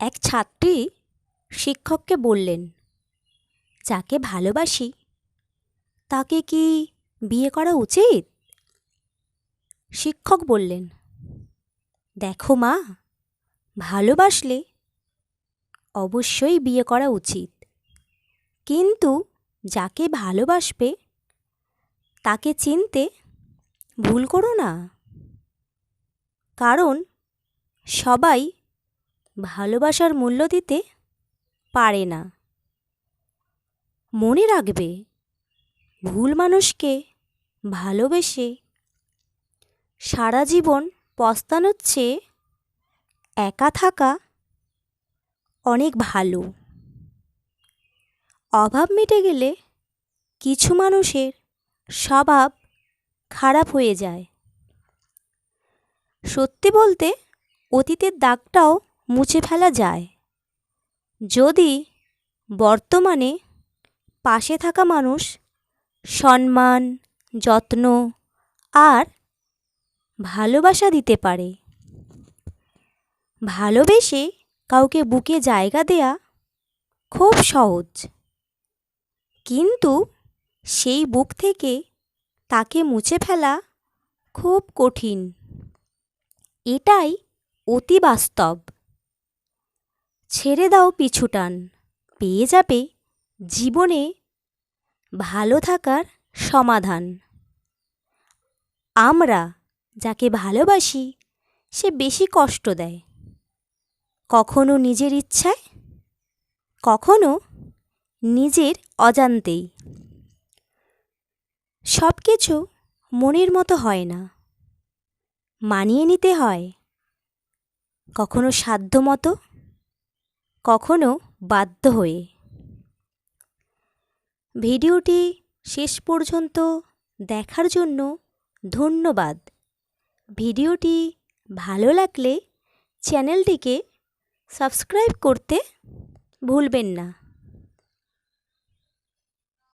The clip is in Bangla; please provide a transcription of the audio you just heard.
এক ছাত্রী শিক্ষককে বললেন, যাকে ভালোবাসি তাকে কি বিয়ে করা উচিত? শিক্ষক বললেন, দেখো মা, ভালোবাসলে অবশ্যই বিয়ে করা উচিত, কিন্তু যাকে ভালোবাসবে তাকে চিনতে ভুল করো না। কারণ সবাই ভালোবাসার মূল্য দিতে পারে না। মনে রাখবে, ভুল মানুষকে ভালোবেসে সারা জীবন পস্তানোর চেয়ে একা থাকা অনেক ভালো। অভাব মিটে গেলে কিছু মানুষের স্বভাব খারাপ হয়ে যায়। সত্যি বলতে, অতীতের দাগটাও মুছে ফেলা যায়, যদি বর্তমানে পাশে থাকা মানুষ সম্মান, যত্ন আর ভালোবাসা দিতে পারে। ভালোবেসে কাউকে বুকে জায়গা দেয়া খুব সহজ, কিন্তু সেই বুক থেকে তাকে মুছে ফেলা খুব কঠিন। এটাই অতি বাস্তব। ছেড়ে দাও পিছুটান, পেয়ে যাবে জীবনে ভালো থাকার সমাধান। আমরা যাকে ভালোবাসি সে বেশি কষ্ট দেয়, কখনো নিজের ইচ্ছায়, কখনো নিজের অজান্তেই। সব কিছু মনের মতো হয় না, মানিয়ে নিতে হয়, কখনো সাধ্য মতো, কখনো বাধ্য হয়ে। ভিডিওটি শেষ পর্যন্ত দেখার জন্য ধন্যবাদ। ভিডিওটি ভালো লাগলে চ্যানেলটিকে সাবস্ক্রাইব করতে ভুলবেন না।